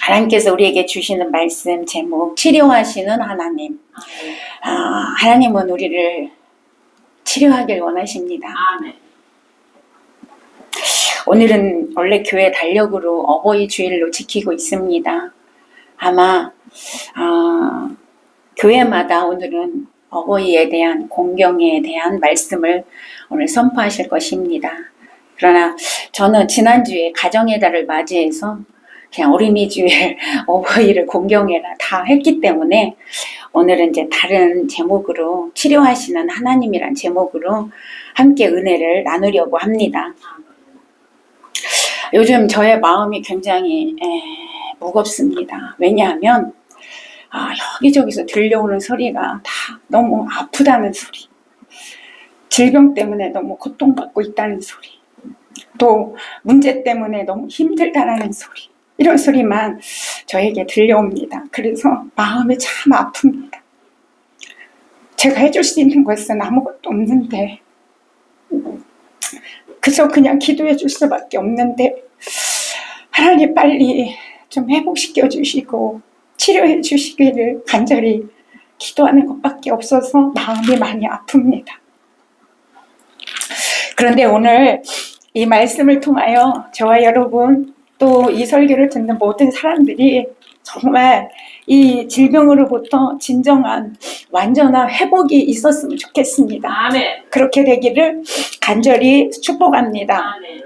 하나님께서 우리에게 주시는 말씀 제목, 치료하시는 하나님. 하나님은 우리를 치료하길 원하십니다. 오늘은 원래 교회 달력으로 어버이 주일로 지키고 있습니다. 아마 교회마다 오늘은 어버이에 대한 공경에 대한 말씀을 오늘 선포하실 것입니다. 그러나 저는 지난주에 가정의 달을 맞이해서 그냥 어린이주일 어버이를 공경해라 다 했기 때문에 오늘은 이제 다른 제목으로 치료하시는 하나님이란 제목으로 함께 은혜를 나누려고 합니다. 요즘 저의 마음이 굉장히 무겁습니다. 왜냐하면 여기저기서 들려오는 소리가 다 너무 아프다는 소리, 질병 때문에 너무 고통받고 있다는 소리, 또 문제 때문에 너무 힘들다라는 소리, 이런 소리만 저에게 들려옵니다. 그래서 마음이 참 아픕니다. 제가 해줄 수 있는 것은 아무것도 없는데 그저 그냥 기도해 줄 수밖에 없는데 하나님 빨리 좀 회복시켜 주시고 치료해 주시기를 간절히 기도하는 것밖에 없어서 마음이 많이 아픕니다. 그런데 오늘 이 말씀을 통하여 저와 여러분 또 이 설교를 듣는 모든 사람들이 정말 이 질병으로부터 진정한 완전한 회복이 있었으면 좋겠습니다. 아멘. 그렇게 되기를 간절히 축복합니다. 아멘.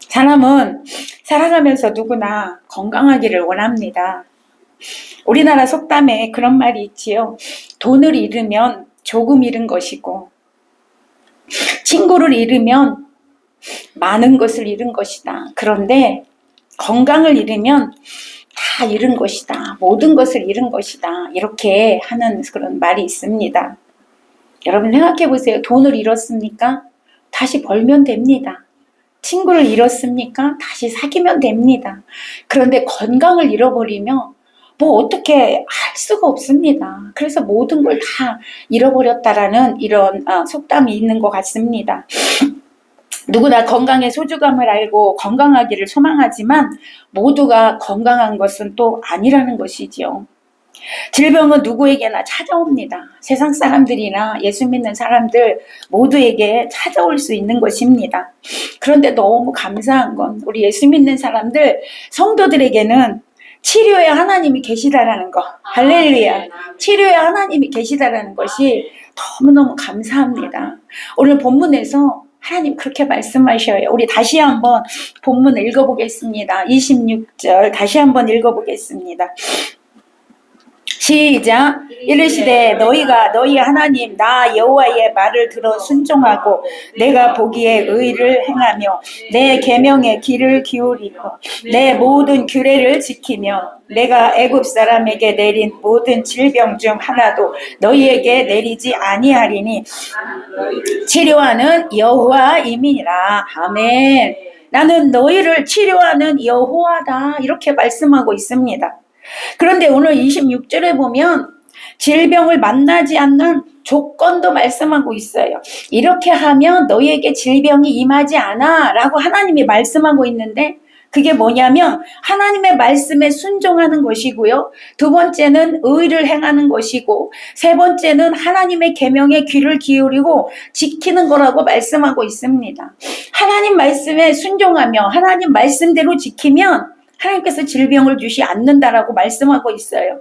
사람은 살아가면서 누구나 건강하기를 원합니다. 우리나라 속담에 그런 말이 있지요. 돈을 잃으면 조금 잃은 것이고 친구를 잃으면 많은 것을 잃은 것이다. 그런데 건강을 잃으면 다 잃은 것이다. 모든 것을 잃은 것이다. 이렇게 하는 그런 말이 있습니다. 여러분 생각해 보세요. 돈을 잃었습니까? 다시 벌면 됩니다. 친구를 잃었습니까? 다시 사귀면 됩니다. 그런데 건강을 잃어버리면 뭐 어떻게 할 수가 없습니다. 그래서 모든 걸 다 잃어버렸다라는 이런 속담이 있는 것 같습니다. 누구나 건강의 소중함을 알고 건강하기를 소망하지만 모두가 건강한 것은 또 아니라는 것이지요. 질병은 누구에게나 찾아옵니다. 세상 사람들이나 예수 믿는 사람들 모두에게 찾아올 수 있는 것입니다. 그런데 너무 감사한 건 우리 예수 믿는 사람들, 성도들에게는 치료의 하나님이 계시다라는 거. 할렐루야. 치료의 하나님이 계시다라는 것이 너무너무 감사합니다. 오늘 본문에서 하나님 그렇게 말씀하셔요. 우리 다시 한번 본문을 읽어보겠습니다. 26절 다시 한번 읽어보겠습니다. 시작. 이르시되 너희가 너희 하나님 나 여호와의 말을 들어 순종하고 내가 보기에 의를 행하며 내 계명에 귀를 기울이고 내 모든 규례를 지키며 내가 애굽 사람에게 내린 모든 질병 중 하나도 너희에게 내리지 아니하리니 치료하는 여호와임이니라. 아멘. 나는 너희를 치료하는 여호와다. 이렇게 말씀하고 있습니다. 그런데 오늘 26절에 보면 질병을 만나지 않는 조건도 말씀하고 있어요. 이렇게 하면 너희에게 질병이 임하지 않아 라고 하나님이 말씀하고 있는데 그게 뭐냐면 하나님의 말씀에 순종하는 것이고요. 두 번째는 의를 행하는 것이고 세 번째는 하나님의 계명에 귀를 기울이고 지키는 거라고 말씀하고 있습니다. 하나님 말씀에 순종하며 하나님 말씀대로 지키면 하나님께서 질병을 주시 않는다라고 말씀하고 있어요.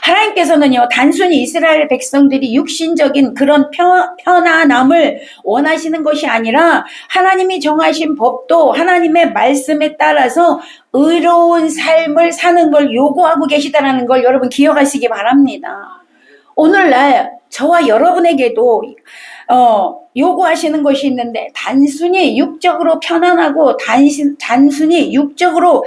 하나님께서는요, 단순히 이스라엘 백성들이 육신적인 그런 편안함을 원하시는 것이 아니라 하나님이 정하신 법도 하나님의 말씀에 따라서 의로운 삶을 사는 걸 요구하고 계시다는 걸 여러분 기억하시기 바랍니다. 오늘날 저와 여러분에게도 요구하시는 것이 있는데 단순히 육적으로 편안하고 단순히 육적으로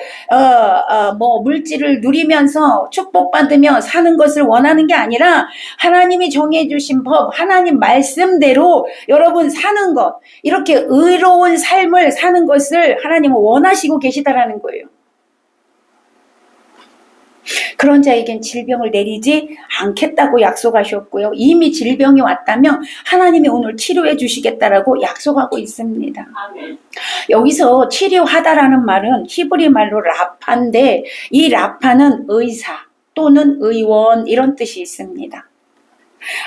물질을 누리면서 축복받으며 사는 것을 원하는 게 아니라 하나님이 정해주신 법, 하나님 말씀대로 여러분 사는 것, 이렇게 의로운 삶을 사는 것을 하나님은 원하시고 계시다라는 거예요. 그런 자에겐 질병을 내리지 않겠다고 약속하셨고요. 이미 질병이 왔다면 하나님이 오늘 치료해 주시겠다라고 약속하고 있습니다. 여기서 치료하다라는 말은 히브리 말로 라파인데, 이 라파는 의사 또는 의원 이런 뜻이 있습니다.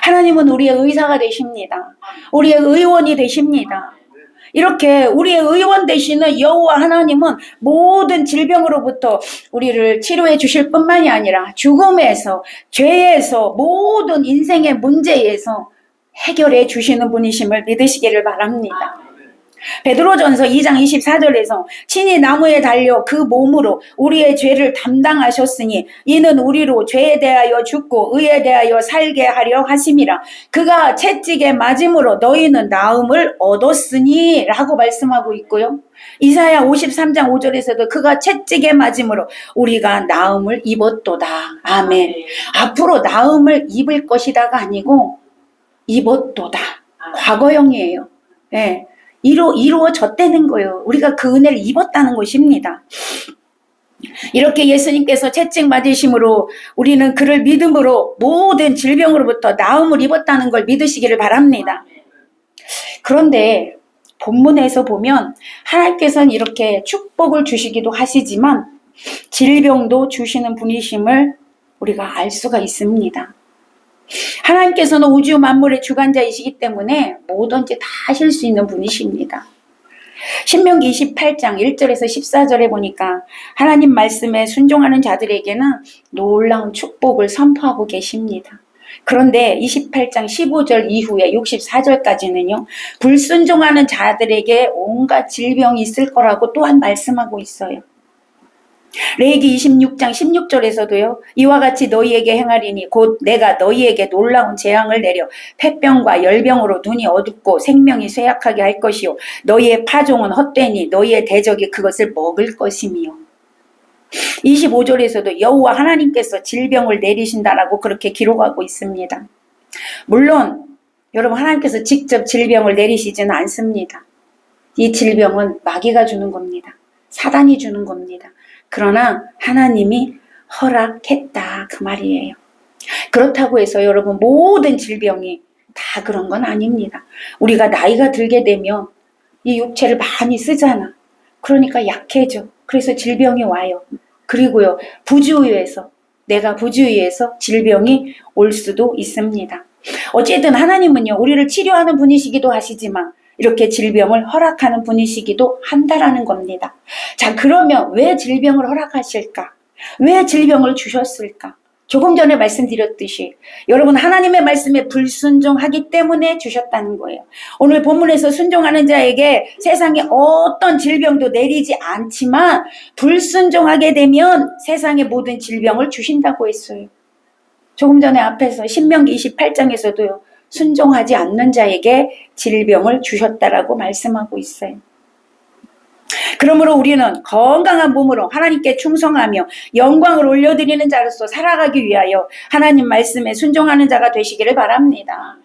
하나님은 우리의 의사가 되십니다. 우리의 의원이 되십니다. 이렇게 우리의 의원 되시는 여호와 하나님은 모든 질병으로부터 우리를 치료해 주실 뿐만이 아니라 죽음에서, 죄에서, 모든 인생의 문제에서 해결해 주시는 분이심을 믿으시기를 바랍니다. 베드로전서 2장 24절에서 친히 나무에 달려 그 몸으로 우리의 죄를 담당하셨으니 이는 우리로 죄에 대하여 죽고 의에 대하여 살게 하려 하심이라. 그가 채찍에 맞음으로 너희는 나음을 얻었으니 라고 말씀하고 있고요. 이사야 53장 5절에서도 그가 채찍에 맞음으로 우리가 나음을 입었도다. 아멘. 앞으로 나음을 입을 것이다가 아니고 입었도다. 과거형이에요. 네. 이루어졌다는 거예요. 우리가 그 은혜를 입었다는 것입니다. 이렇게 예수님께서 채찍 맞으심으로 우리는 그를 믿음으로 모든 질병으로부터 나음을 입었다는 걸 믿으시기를 바랍니다. 그런데 본문에서 보면 하나님께서는 이렇게 축복을 주시기도 하시지만 질병도 주시는 분이심을 우리가 알 수가 있습니다. 하나님께서는 우주 만물의 주관자이시기 때문에 뭐든지 다 하실 수 있는 분이십니다. 신명기 28장 1절에서 14절에 보니까 하나님 말씀에 순종하는 자들에게는 놀라운 축복을 선포하고 계십니다. 그런데 28장 15절 이후에 64절까지는요, 불순종하는 자들에게 온갖 질병이 있을 거라고 또한 말씀하고 있어요. 레위기 26장 16절에서도요. 이와 같이 너희에게 행하리니 곧 내가 너희에게 놀라운 재앙을 내려 폐병과 열병으로 눈이 어둡고 생명이 쇠약하게 할 것이요 너희의 파종은 헛되니 너희의 대적이 그것을 먹을 것이며. 25절에서도 여호와 하나님께서 질병을 내리신다라고 그렇게 기록하고 있습니다. 물론 여러분, 하나님께서 직접 질병을 내리시지는 않습니다. 이 질병은 마귀가 주는 겁니다. 사단이 주는 겁니다. 그러나 하나님이 허락했다, 그 말이에요. 그렇다고 해서 여러분, 모든 질병이 다 그런 건 아닙니다. 우리가 나이가 들게 되면 이 육체를 많이 쓰잖아. 그러니까 약해져. 그래서 질병이 와요. 그리고요, 내가 부주의해서 질병이 올 수도 있습니다. 어쨌든 하나님은요, 우리를 치료하는 분이시기도 하시지만 이렇게 질병을 허락하는 분이시기도 한다라는 겁니다. 자, 그러면 왜 질병을 허락하실까? 왜 질병을 주셨을까? 조금 전에 말씀드렸듯이 여러분, 하나님의 말씀에 불순종하기 때문에 주셨다는 거예요. 오늘 본문에서 순종하는 자에게 세상에 어떤 질병도 내리지 않지만 불순종하게 되면 세상의 모든 질병을 주신다고 했어요. 조금 전에 앞에서 신명기 28장에서도요. 순종하지 않는 자에게 질병을 주셨다라고 말씀하고 있어요. 그러므로 우리는 건강한 몸으로 하나님께 충성하며 영광을 올려드리는 자로서 살아가기 위하여 하나님 말씀에 순종하는 자가 되시기를 바랍니다.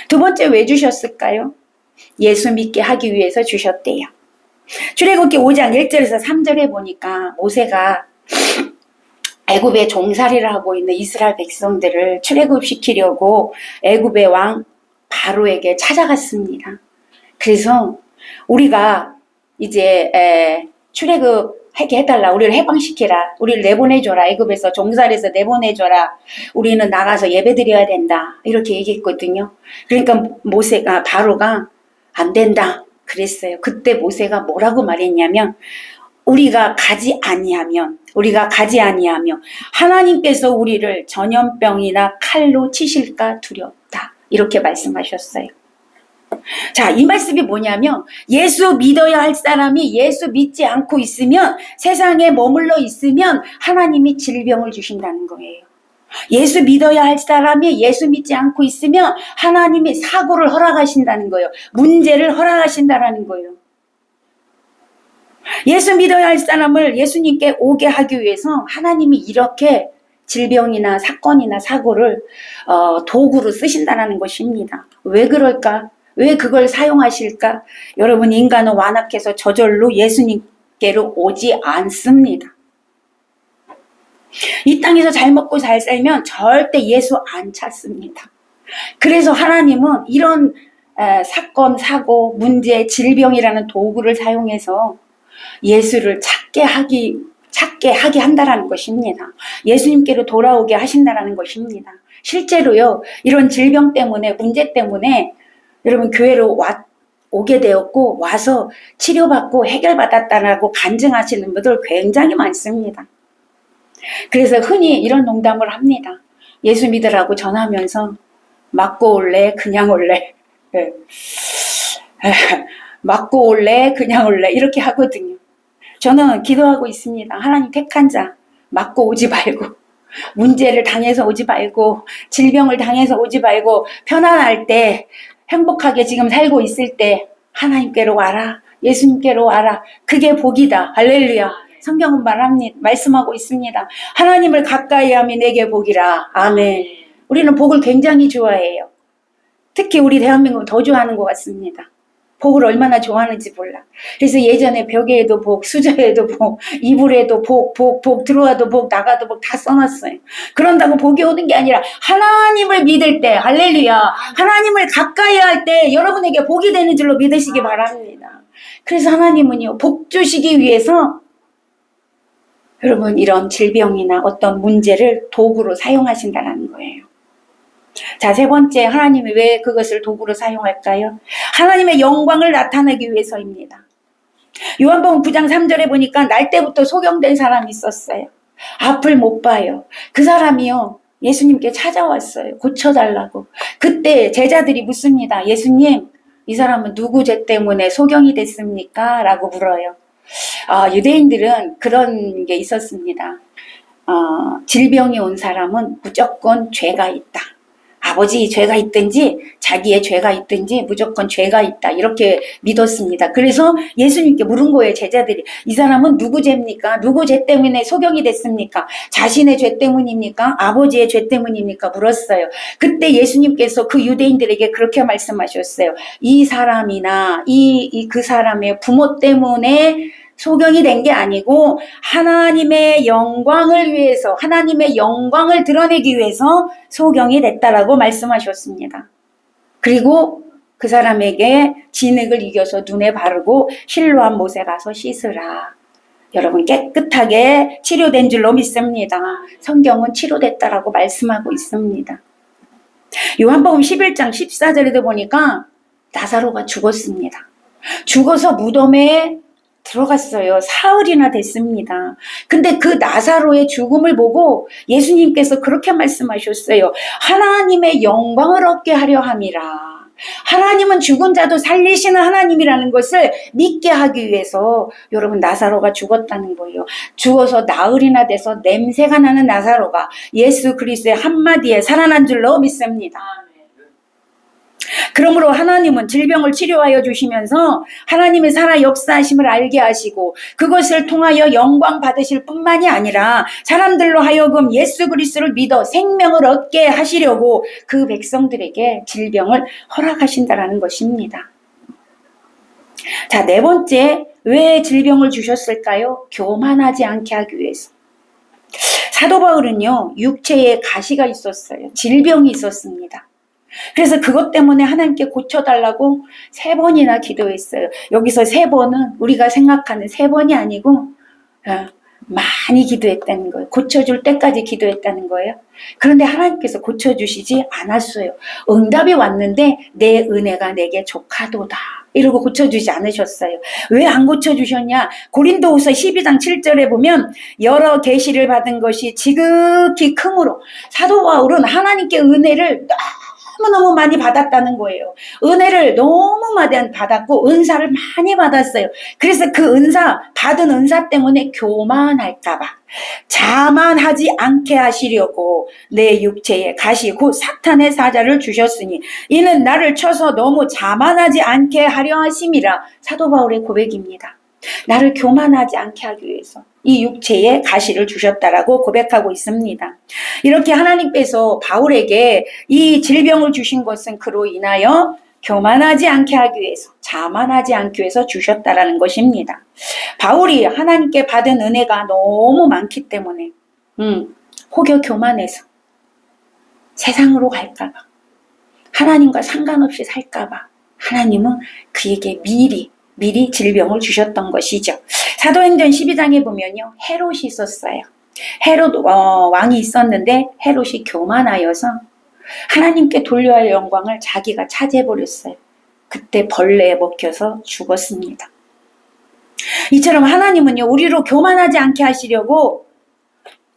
두 번째, 왜 주셨을까요? 예수 믿게 하기 위해서 주셨대요. 출애굽기 5장 1절에서 3절에 보니까 모세가 애굽에 종살이를 하고 있는 이스라엘 백성들을 출애굽시키려고 애굽의 왕 바로에게 찾아갔습니다. 그래서 우리가 이제 출애굽하게 해달라, 우리를 해방시키라, 우리를 내보내줘라, 애굽에서 종살이에서 내보내줘라, 우리는 나가서 예배드려야 된다, 이렇게 얘기했거든요. 그러니까 바로가 안 된다 그랬어요. 그때 모세가 뭐라고 말했냐면, 우리가 가지 아니하며 하나님께서 우리를 전염병이나 칼로 치실까 두렵다, 이렇게 말씀하셨어요. 자, 이 말씀이 뭐냐면, 예수 믿어야 할 사람이 예수 믿지 않고 있으면, 세상에 머물러 있으면 하나님이 질병을 주신다는 거예요. 예수 믿어야 할 사람이 예수 믿지 않고 있으면 하나님이 사고를 허락하신다는 거예요. 문제를 허락하신다는 거예요. 예수 믿어야 할 사람을 예수님께 오게 하기 위해서 하나님이 이렇게 질병이나 사건이나 사고를 도구로 쓰신다는 것입니다. 왜 그럴까? 왜 그걸 사용하실까? 여러분, 인간은 완악해서 저절로 예수님께로 오지 않습니다. 이 땅에서 잘 먹고 잘 살면 절대 예수 안 찾습니다. 그래서 하나님은 이런 사건, 사고, 문제, 질병이라는 도구를 사용해서 예수를 찾게 하게 한다라는 것입니다. 예수님께로 돌아오게 하신다라는 것입니다. 실제로요, 이런 질병 때문에, 문제 때문에 여러분 교회로 오게 되었고 와서 치료받고 해결받았다라고 간증하시는 분들 굉장히 많습니다. 그래서 흔히 이런 농담을 합니다. 예수 믿으라고 전하면서 맞고 올래, 그냥 올래. 맞고 올래, 그냥 올래. 이렇게 하거든요. 저는 기도하고 있습니다. 하나님 택한 자, 맞고 오지 말고, 문제를 당해서 오지 말고, 질병을 당해서 오지 말고, 편안할 때, 행복하게 지금 살고 있을 때, 하나님께로 와라. 예수님께로 와라. 그게 복이다. 할렐루야. 성경은 말씀하고 있습니다. 하나님을 가까이 하면 내게 복이라. 아멘. 우리는 복을 굉장히 좋아해요. 특히 우리 대한민국은 더 좋아하는 것 같습니다. 복을 얼마나 좋아하는지 몰라. 그래서 예전에 벽에도 복, 수저에도 복, 이불에도 복, 들어와도 복, 나가도 복 다 써놨어요. 그런다고 복이 오는 게 아니라 하나님을 믿을 때, 할렐루야. 하나님을 가까이 할 때 여러분에게 복이 되는 줄로 믿으시기 바랍니다. 그래서 하나님은요, 복 주시기 위해서 여러분 이런 질병이나 어떤 문제를 도구로 사용하신다는 거예요. 자, 세 번째, 하나님이 왜 그것을 도구로 사용할까요? 하나님의 영광을 나타내기 위해서입니다. 요한복음 9장 3절에 보니까 날 때부터 소경된 사람이 있었어요. 앞을 못 봐요. 그 사람이요, 예수님께 찾아왔어요. 고쳐달라고. 그때 제자들이 묻습니다. 예수님, 이 사람은 누구 죄 때문에 소경이 됐습니까? 라고 물어요. 유대인들은 그런 게 있었습니다. 질병이 온 사람은 무조건 죄가 있다. 아버지 죄가 있든지 자기의 죄가 있든지 무조건 죄가 있다. 이렇게 믿었습니다. 그래서 예수님께 물은 거예요. 제자들이. 이 사람은 누구 죄입니까? 누구 죄 때문에 소경이 됐습니까? 자신의 죄 때문입니까? 아버지의 죄 때문입니까? 물었어요. 그때 예수님께서 그 유대인들에게 그렇게 말씀하셨어요. 이 사람이나 그 사람의 부모 때문에 소경이 된 게 아니고 하나님의 영광을 위해서, 하나님의 영광을 드러내기 위해서 소경이 됐다라고 말씀하셨습니다. 그리고 그 사람에게 진흙을 이겨서 눈에 바르고 실로암 못에 가서 씻으라. 여러분 깨끗하게 치료된 줄로 믿습니다. 성경은 치료됐다라고 말씀하고 있습니다. 요한복음 11장 14절에도 보니까 나사로가 죽었습니다. 죽어서 무덤에 들어갔어요. 사흘이나 됐습니다. 근데 그 나사로의 죽음을 보고 예수님께서 그렇게 말씀하셨어요. 하나님의 영광을 얻게 하려 함이라. 하나님은 죽은 자도 살리시는 하나님이라는 것을 믿게 하기 위해서 여러분 나사로가 죽었다는 거예요. 죽어서 나흘이나 돼서 냄새가 나는 나사로가 예수 그리스도의 한마디에 살아난 줄로 믿습니다. 그러므로 하나님은 질병을 치료하여 주시면서 하나님의 살아 역사하심을 알게 하시고 그것을 통하여 영광 받으실 뿐만이 아니라 사람들로 하여금 예수 그리스도를 믿어 생명을 얻게 하시려고 그 백성들에게 질병을 허락하신다라는 것입니다. 자, 네 번째, 왜 질병을 주셨을까요? 교만하지 않게 하기 위해서. 사도 바울은요, 육체에 가시가 있었어요. 질병이 있었습니다. 그래서 그것 때문에 하나님께 고쳐달라고 3번이나 기도했어요. 여기서 3번은 우리가 생각하는 3번이 아니고 많이 기도했다는 거예요. 고쳐줄 때까지 기도했다는 거예요. 그런데 하나님께서 고쳐주시지 않았어요. 응답이 왔는데 내 은혜가 내게 족하도다 이러고 고쳐주지 않으셨어요. 왜 안 고쳐주셨냐? 고린도후서 12장 7절에 보면 여러 계시를 받은 것이 지극히 크므로 사도 바울은 하나님께 은혜를 너무너무 많이 받았다는 거예요. 은혜를 너무 많이 받았고 은사를 많이 받았어요. 그래서 그 받은 은사 때문에 교만할까봐 자만하지 않게 하시려고 내 육체에 가시 곧 사탄의 사자를 주셨으니 이는 나를 쳐서 너무 자만하지 않게 하려 하심이라. 사도 바울의 고백입니다. 나를 교만하지 않게 하기 위해서 이 육체에 가시를 주셨다라고 고백하고 있습니다. 이렇게 하나님께서 바울에게 이 질병을 주신 것은 그로 인하여 교만하지 않게 하기 위해서, 자만하지 않기 위해서 주셨다라는 것입니다. 바울이 하나님께 받은 은혜가 너무 많기 때문에 혹여 교만해서 세상으로 갈까봐, 하나님과 상관없이 살까봐 하나님은 그에게 미리 질병을 주셨던 것이죠. 사도행전 12장에 보면요, 헤롯이 있었어요. 헤롯 왕이 있었는데 헤롯이 교만하여서 하나님께 돌려야 할 영광을 자기가 차지해버렸어요. 그때 벌레에 먹혀서 죽었습니다. 이처럼 하나님은요, 우리로 교만하지 않게 하시려고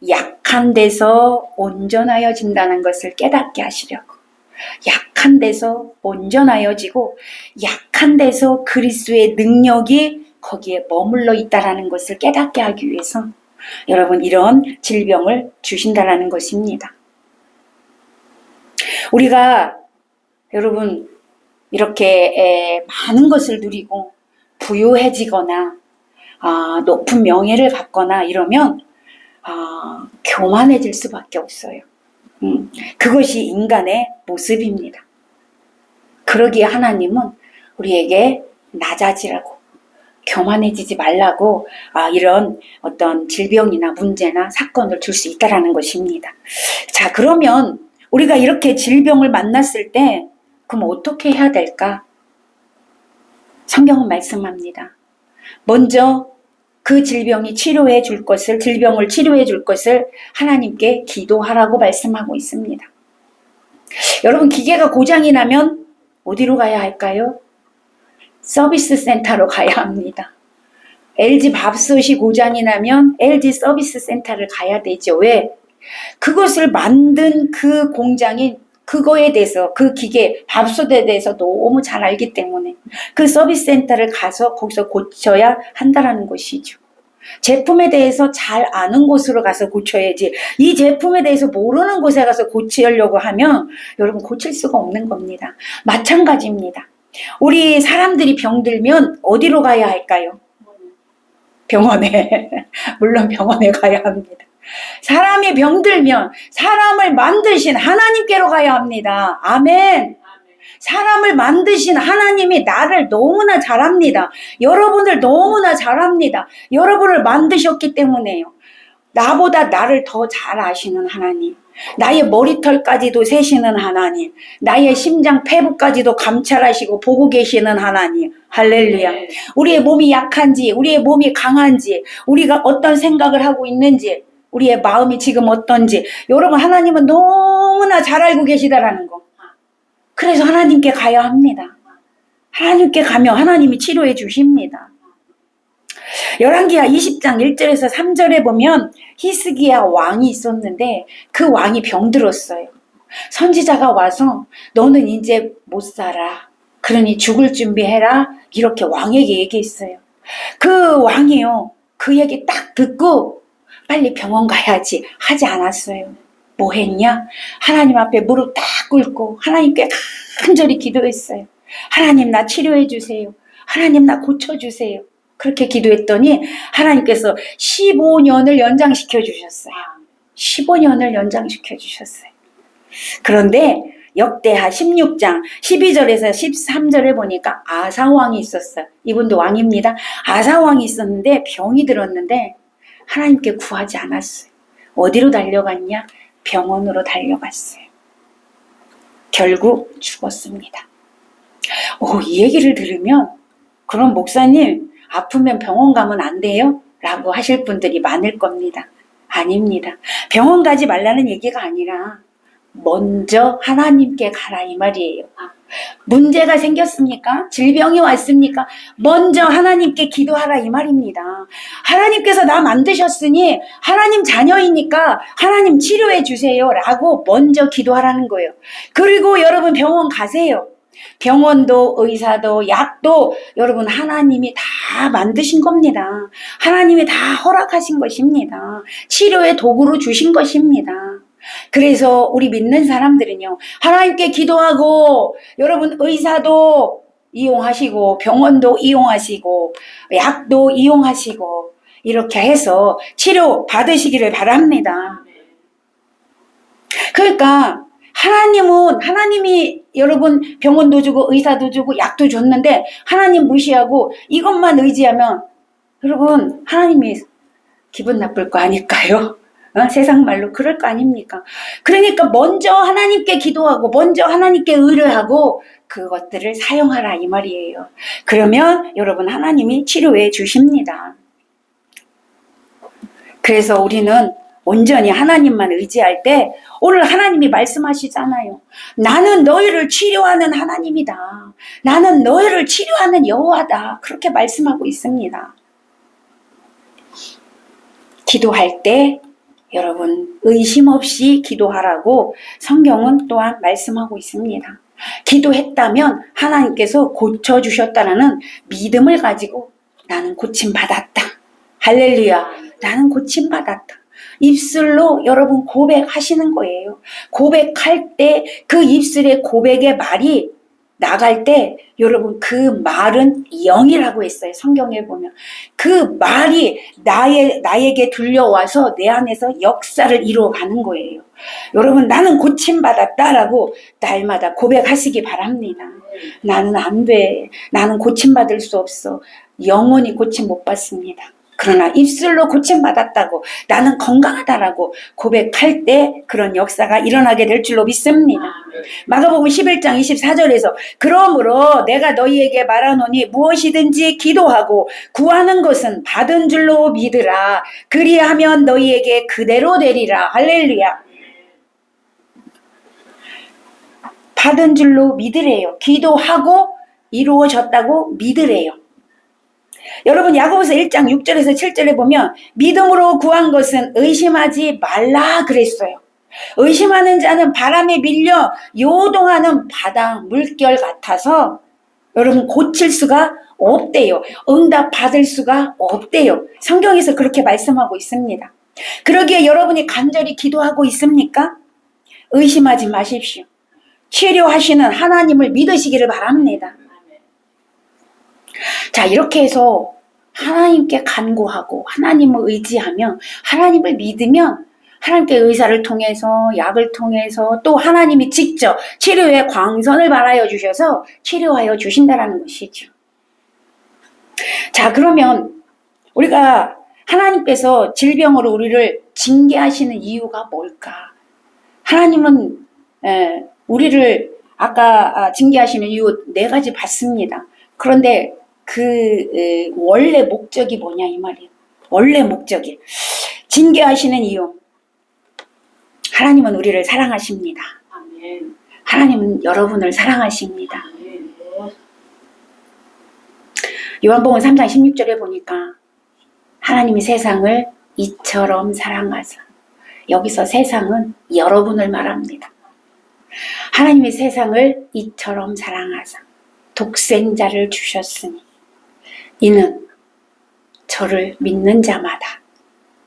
약한 데서 온전하여진다는 것을 깨닫게 하시려고, 약한 데서 온전하여지고 약한 데서 그리스도의 능력이 거기에 머물러 있다는 것을 깨닫게 하기 위해서 여러분 이런 질병을 주신다라는 것입니다. 우리가 여러분 이렇게 많은 것을 누리고 부유해지거나 높은 명예를 받거나 이러면 교만해질 수밖에 없어요. 그것이 인간의 모습입니다. 그러기에 하나님은 우리에게 낮아지라고, 교만해지지 말라고 이런 어떤 질병이나 문제나 사건을 줄 수 있다는 것입니다. 자, 그러면 우리가 이렇게 질병을 만났을 때 그럼 어떻게 해야 될까? 성경은 말씀합니다. 먼저 그 질병을 치료해 줄 것을 하나님께 기도하라고 말씀하고 있습니다. 여러분, 기계가 고장이 나면 어디로 가야 할까요? 서비스 센터로 가야 합니다. LG 밥솥이 고장이 나면 LG 서비스 센터를 가야 되죠. 왜? 그것을 만든 그 공장이 그거에 대해서, 그 기계, 밥솥에 대해서 너무 잘 알기 때문에 그 서비스 센터를 가서 거기서 고쳐야 한다는 것이죠. 제품에 대해서 잘 아는 곳으로 가서 고쳐야지, 이 제품에 대해서 모르는 곳에 가서 고치려고 하면 여러분 고칠 수가 없는 겁니다. 마찬가지입니다. 우리 사람들이 병들면 어디로 가야 할까요? 병원에. 물론 병원에 가야 합니다. 사람이 병들면 사람을 만드신 하나님께로 가야 합니다. 아멘. 사람을 만드신 하나님이 나를 너무나 잘합니다. 여러분을 너무나 잘합니다. 여러분을 만드셨기 때문에요. 나보다 나를 더 잘 아시는 하나님, 나의 머리털까지도 세시는 하나님, 나의 심장 폐부까지도 감찰하시고 보고 계시는 하나님. 할렐루야. 우리의 몸이 약한지, 우리의 몸이 강한지, 우리가 어떤 생각을 하고 있는지, 우리의 마음이 지금 어떤지 여러분, 하나님은 너무나 잘 알고 계시다라는 거. 그래서 하나님께 가야 합니다. 하나님께 가면 하나님이 치료해 주십니다. 열왕기하 20장 1절에서 3절에 보면 히스기야 왕이 있었는데 그 왕이 병들었어요. 선지자가 와서 너는 이제 못 살아, 그러니 죽을 준비해라, 이렇게 왕에게 얘기했어요. 그 왕이요, 그 얘기 딱 듣고 빨리 병원 가야지 하지 않았어요. 뭐 했냐? 하나님 앞에 무릎 딱 꿇고 하나님께 간절히 기도했어요. 하나님, 나 치료해 주세요. 하나님, 나 고쳐주세요. 그렇게 기도했더니 하나님께서 15년을 연장시켜 주셨어요. 15년을 연장시켜 주셨어요. 그런데 역대하 16장 12절에서 13절에 보니까 아사왕이 있었어요. 이분도 왕입니다. 아사왕이 있었는데 병이 들었는데 하나님께 구하지 않았어요. 어디로 달려갔냐? 병원으로 달려갔어요. 결국 죽었습니다. 이 얘기를 들으면 그럼 목사님, 아프면 병원 가면 안 돼요? 라고 하실 분들이 많을 겁니다. 아닙니다. 병원 가지 말라는 얘기가 아니라 먼저 하나님께 가라 이 말이에요. 문제가 생겼습니까? 질병이 왔습니까? 먼저 하나님께 기도하라 이 말입니다. 하나님께서 나 만드셨으니 하나님 자녀이니까 하나님 치료해 주세요 라고 먼저 기도하라는 거예요. 그리고 여러분 병원 가세요. 병원도 의사도 약도 여러분 하나님이 다 만드신 겁니다. 하나님이 다 허락하신 것입니다. 치료의 도구로 주신 것입니다. 그래서 우리 믿는 사람들은요, 하나님께 기도하고 여러분 의사도 이용하시고 병원도 이용하시고 약도 이용하시고 이렇게 해서 치료 받으시기를 바랍니다. 그러니까 하나님이 여러분 병원도 주고 의사도 주고 약도 줬는데 하나님 무시하고 이것만 의지하면 여러분 하나님이 기분 나쁠 거 아닐까요? 세상 말로 그럴 거 아닙니까? 그러니까 먼저 하나님께 기도하고 먼저 하나님께 의뢰하고 그것들을 사용하라 이 말이에요. 그러면 여러분 하나님이 치료해 주십니다. 그래서 우리는 온전히 하나님만 의지할 때 오늘 하나님이 말씀하시잖아요. 나는 너희를 치료하는 하나님이다. 나는 너희를 치료하는 여호와다. 그렇게 말씀하고 있습니다. 기도할 때 여러분 의심 없이 기도하라고 성경은 또한 말씀하고 있습니다. 기도했다면 하나님께서 고쳐주셨다라는 믿음을 가지고 나는 고침받았다. 할렐루야. 나는 고침받았다. 입술로 여러분 고백하시는 거예요. 고백할 때 그 입술의 고백의 말이 나갈 때 여러분 그 말은 영이라고 했어요. 성경에 보면 그 말이 나에게 들려와서 내 안에서 역사를 이루어가는 거예요. 여러분 나는 고침받았다라고 날마다 고백하시기 바랍니다. 나는 안 돼. 나는 고침받을 수 없어. 영원히 고침 못 받습니다. 그러나 입술로 고침받았다고 나는 건강하다라고 고백할 때 그런 역사가 일어나게 될 줄로 믿습니다. 마가복음 11장 24절에서 그러므로 내가 너희에게 말하노니 무엇이든지 기도하고 구하는 것은 받은 줄로 믿으라. 그리하면 너희에게 그대로 되리라. 할렐루야. 받은 줄로 믿으래요. 기도하고 이루어졌다고 믿으래요. 여러분 야고보서 1장 6절에서 7절에 보면 믿음으로 구한 것은 의심하지 말라 그랬어요. 의심하는 자는 바람에 밀려 요동하는 바다 물결 같아서 여러분 고칠 수가 없대요. 응답 받을 수가 없대요. 성경에서 그렇게 말씀하고 있습니다. 그러기에 여러분이 간절히 기도하고 있습니까? 의심하지 마십시오. 치료하시는 하나님을 믿으시기를 바랍니다. 자, 이렇게 해서 하나님께 간구하고 하나님을 의지하며 하나님을 믿으면 하나님께 의사를 통해서 약을 통해서 또 하나님이 직접 치료의 광선을 발하여 주셔서 치료하여 주신다는 것이죠. 자, 그러면 우리가 하나님께서 질병으로 우리를 징계하시는 이유가 뭘까? 하나님은 우리를 아까 징계하시는 이유 4가지 봤습니다. 그런데 그 원래 목적이 뭐냐 이 말이에요. 원래 목적이 징계하시는 이유. 하나님은 우리를 사랑하십니다. 하나님은 여러분을 사랑하십니다. 요한복음 3장 16절에 보니까 하나님이 세상을 이처럼 사랑하사, 여기서 세상은 여러분을 말합니다. 하나님이 세상을 이처럼 사랑하사 독생자를 주셨으니 이는 저를 믿는 자마다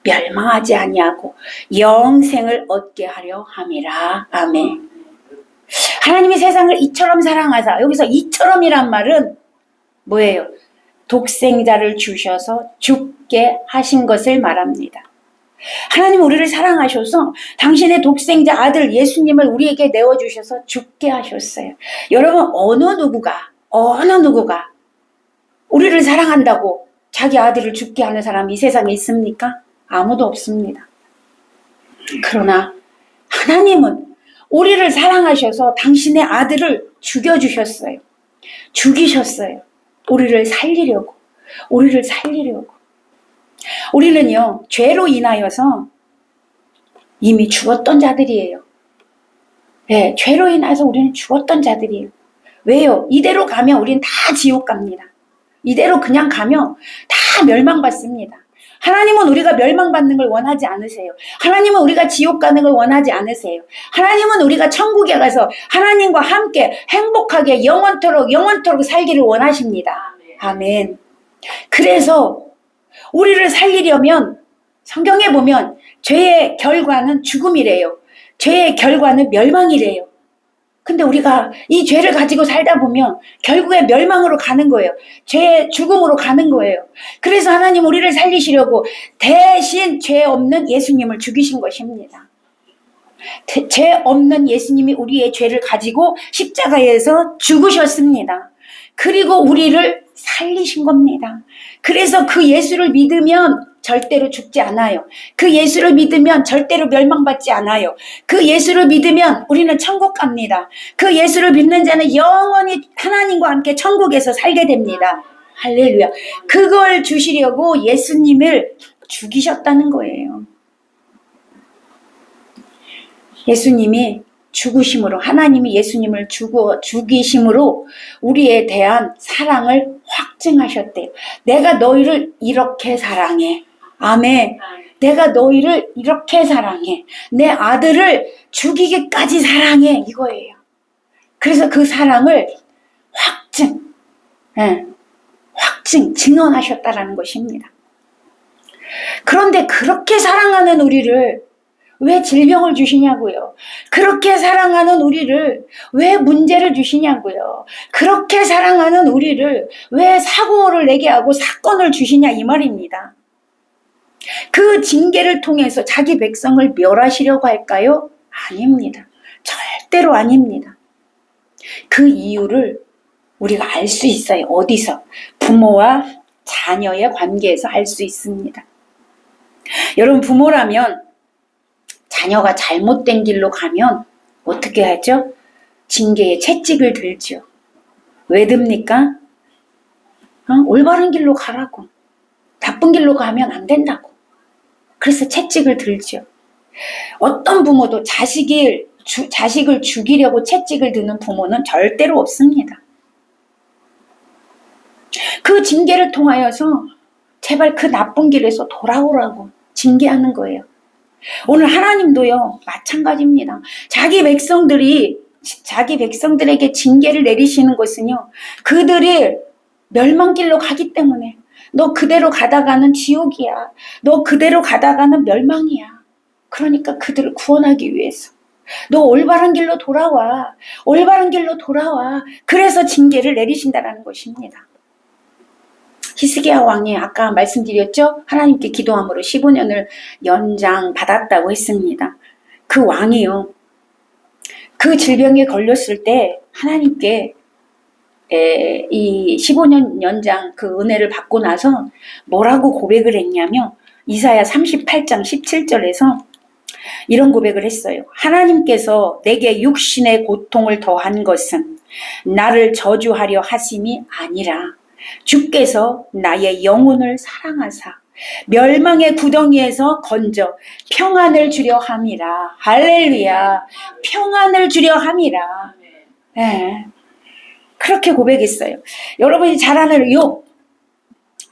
멸망하지 아니하고 영생을 얻게 하려 함이라. 아멘. 하나님이 세상을 이처럼 사랑하사, 여기서 이처럼이란 말은 뭐예요? 독생자를 주셔서 죽게 하신 것을 말합니다. 하나님 우리를 사랑하셔서 당신의 독생자 아들 예수님을 우리에게 내어주셔서 죽게 하셨어요. 여러분 어느 누구가 우리를 사랑한다고 자기 아들을 죽게 하는 사람이 이 세상에 있습니까? 아무도 없습니다. 그러나 하나님은 우리를 사랑하셔서 당신의 아들을 죽여주셨어요. 죽이셨어요. 우리를 살리려고. 우리는요, 죄로 인하여서 이미 죽었던 자들이에요. 네, 죄로 인해서 우리는 죽었던 자들이에요. 왜요? 이대로 가면 우리는 다 지옥 갑니다. 이대로 그냥 가면 다 멸망받습니다. 하나님은 우리가 멸망받는 걸 원하지 않으세요. 하나님은 우리가 지옥 가는 걸 원하지 않으세요. 하나님은 우리가 천국에 가서 하나님과 함께 행복하게 영원토록 살기를 원하십니다. 아멘. 그래서 우리를 살리려면 성경에 보면 죄의 결과는 죽음이래요. 죄의 결과는 멸망이래요. 근데 우리가 이 죄를 가지고 살다 보면 결국에 멸망으로 가는 거예요. 죄의 죽음으로 가는 거예요. 그래서 하나님 우리를 살리시려고 대신 죄 없는 예수님을 죽이신 것입니다. 죄 없는 예수님이 우리의 죄를 가지고 십자가에서 죽으셨습니다. 그리고 우리를 살리신 겁니다. 그래서 그 예수를 믿으면 절대로 죽지 않아요. 그 예수를 믿으면 절대로 멸망받지 않아요. 그 예수를 믿으면 우리는 천국 갑니다. 그 예수를 믿는 자는 영원히 하나님과 함께 천국에서 살게 됩니다. 할렐루야. 그걸 주시려고 예수님을 죽이셨다는 거예요. 예수님이 죽으심으로, 하나님이 예수님을 죽이심으로 우리에 대한 사랑을 확증하셨대요. 내가 너희를 이렇게 사랑해. 아멘. 내가 너희를 이렇게 사랑해. 내 아들을 죽이기까지 사랑해. 이거예요. 그래서 그 사랑을 증언하셨다라는 것입니다. 그런데 그렇게 사랑하는 우리를 왜 질병을 주시냐고요. 그렇게 사랑하는 우리를 왜 문제를 주시냐고요. 그렇게 사랑하는 우리를 왜 사고를 내게 하고 사건을 주시냐 이 말입니다. 그 징계를 통해서 자기 백성을 멸하시려고 할까요? 아닙니다. 절대로 아닙니다. 그 이유를 우리가 알 수 있어요. 어디서? 부모와 자녀의 관계에서 알 수 있습니다. 여러분, 부모라면 자녀가 잘못된 길로 가면 어떻게 하죠? 징계의 채찍을 들죠. 왜 듭니까? 올바른 길로 가라고. 나쁜 길로 가면 안 된다고. 그래서 채찍을 들죠. 어떤 부모도 자식을 죽이려고 채찍을 드는 부모는 절대로 없습니다. 그 징계를 통하여서 제발 그 나쁜 길에서 돌아오라고 징계하는 거예요. 오늘 하나님도요, 마찬가지입니다. 자기 백성들에게 징계를 내리시는 것은요, 그들이 멸망길로 가기 때문에 너 그대로 가다가는 지옥이야. 너 그대로 가다가는 멸망이야. 그러니까 그들을 구원하기 위해서 너 올바른 길로 돌아와. 올바른 길로 돌아와. 그래서 징계를 내리신다라는 것입니다. 히스기야 왕이 아까 말씀드렸죠? 하나님께 기도함으로 15년을 연장받았다고 했습니다. 그 왕이요, 그 질병에 걸렸을 때 하나님께 이 15년 연장 그 은혜를 받고 나서 뭐라고 고백을 했냐면 이사야 38장 17절에서 이런 고백을 했어요. 하나님께서 내게 육신의 고통을 더한 것은 나를 저주하려 하심이 아니라 주께서 나의 영혼을 사랑하사 멸망의 구덩이에서 건져 평안을 주려 함이라. 할렐루야. 평안을 주려 함이라. 네. 그렇게 고백했어요. 여러분이 잘 아는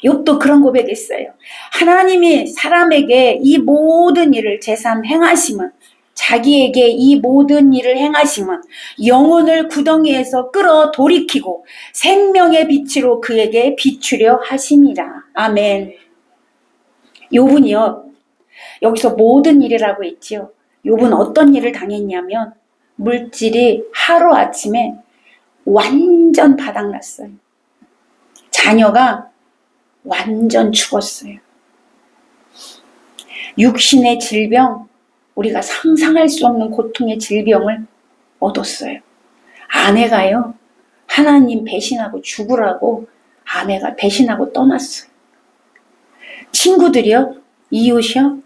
욥도 그런 고백했어요. 하나님이 사람에게 이 모든 일을 제3 행하심은, 자기에게 이 모든 일을 행하심은 영혼을 구덩이에서 끌어 돌이키고 생명의 빛으로 그에게 비추려 하심이라. 아멘. 욥은요, 여기서 모든 일이라고 했지요. 욥은 어떤 일을 당했냐면 물질이 하루아침에 완전 바닥났어요. 자녀가 완전 죽었어요. 육신의 질병, 우리가 상상할 수 없는 고통의 질병을 얻었어요. 아내가요, 하나님 배신하고 죽으라고 아내가 배신하고 떠났어요. 친구들이요, 이웃이요,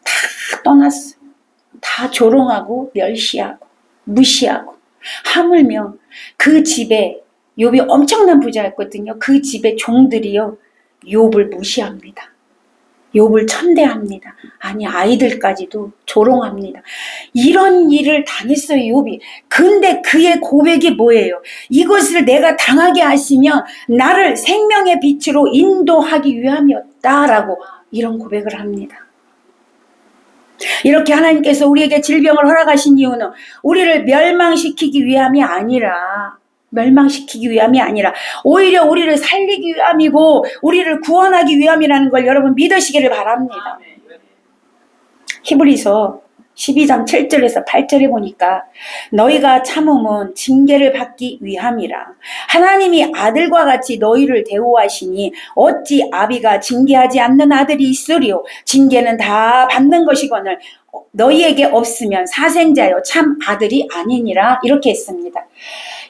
다 떠났어요. 다 조롱하고 멸시하고 무시하고. 하물며 그 집에, 욥이 엄청난 부자였거든요. 그 집의 종들이요, 욥을 무시합니다. 욥을 천대합니다. 아니, 아이들까지도 조롱합니다. 이런 일을 당했어요, 욥이. 근데 그의 고백이 뭐예요? 이것을 내가 당하게 하시면 나를 생명의 빛으로 인도하기 위함이었다라고 이런 고백을 합니다. 이렇게 하나님께서 우리에게 질병을 허락하신 이유는 우리를 멸망시키기 위함이 아니라 오히려 우리를 살리기 위함이고 우리를 구원하기 위함이라는 걸 여러분 믿으시기를 바랍니다. 히브리서 12장 7절에서 8절에 보니까 너희가 참음은 징계를 받기 위함이라. 하나님이 아들과 같이 너희를 대우하시니 어찌 아비가 징계하지 않는 아들이 있으리요. 징계는 다 받는 것이거늘 너희에게 없으면 사생자여 참 아들이 아니니라. 이렇게 했습니다.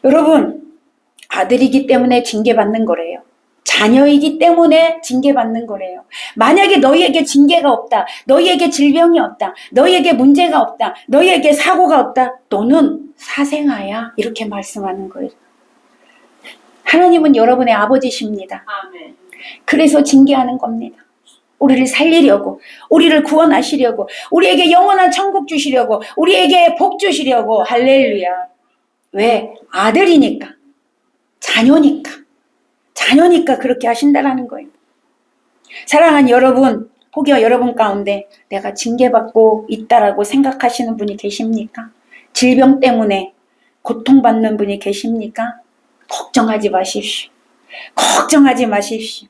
여러분, 아들이기 때문에 징계받는 거래요. 자녀이기 때문에 징계받는 거래요. 만약에 너희에게 징계가 없다, 너희에게 질병이 없다, 너희에게 문제가 없다, 너희에게 사고가 없다, 너는 사생아야. 이렇게 말씀하는 거예요. 하나님은 여러분의 아버지십니다. 아멘. 그래서 징계하는 겁니다. 우리를 살리려고, 우리를 구원하시려고, 우리에게 영원한 천국 주시려고, 우리에게 복 주시려고. 할렐루야. 왜? 아들이니까, 자녀니까 그렇게 하신다라는 거예요. 사랑하는 여러분, 혹여 여러분 가운데 내가 징계받고 있다라고 생각하시는 분이 계십니까? 질병 때문에 고통받는 분이 계십니까? 걱정하지 마십시오. 걱정하지 마십시오.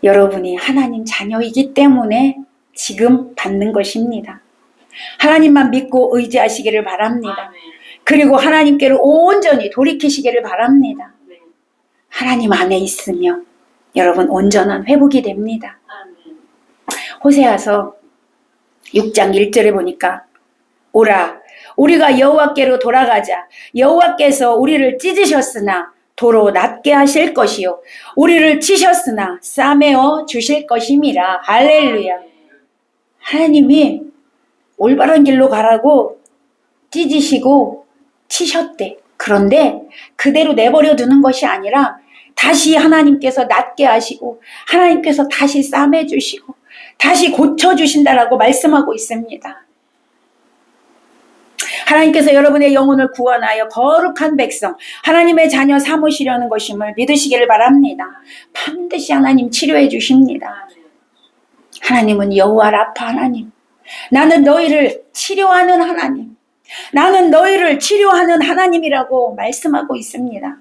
여러분이 하나님 자녀이기 때문에 지금 받는 것입니다. 하나님만 믿고 의지하시기를 바랍니다. 아멘. 그리고 하나님께로 온전히 돌이키시기를 바랍니다. 네. 하나님 안에 있으면 여러분 온전한 회복이 됩니다. 아멘. 호세아서 6장 1절에 보니까 오라 우리가 여호와께로 돌아가자. 여호와께서 우리를 찢으셨으나 도로 낫게 하실 것이요 우리를 치셨으나 싸매어 주실 것임이라. 할렐루야. 하나님이 올바른 길로 가라고 찢으시고 치셨대. 그런데 그대로 내버려 두는 것이 아니라 다시 하나님께서 낫게 하시고 하나님께서 다시 싸매 주시고 다시 고쳐 주신다라고 말씀하고 있습니다. 하나님께서 여러분의 영혼을 구원하여 거룩한 백성, 하나님의 자녀 삼으시려는 것임을 믿으시기를 바랍니다. 반드시 하나님 치료해 주십니다. 하나님은 여호와 라파 하나님. 나는 너희를 치료하는 하나님. 나는 너희를 치료하는 하나님이라고 말씀하고 있습니다.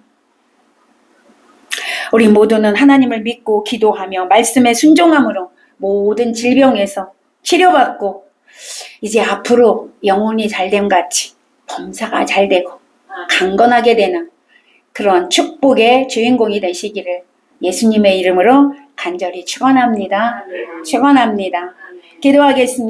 우리 모두는 하나님을 믿고 기도하며 말씀에 순종함으로 모든 질병에서 치료받고 이제 앞으로 영혼이 잘됨 같이 범사가 잘되고 강건하게 되는 그런 축복의 주인공이 되시기를 예수님의 이름으로 간절히 축원합니다. 축원합니다. 기도하겠습니다.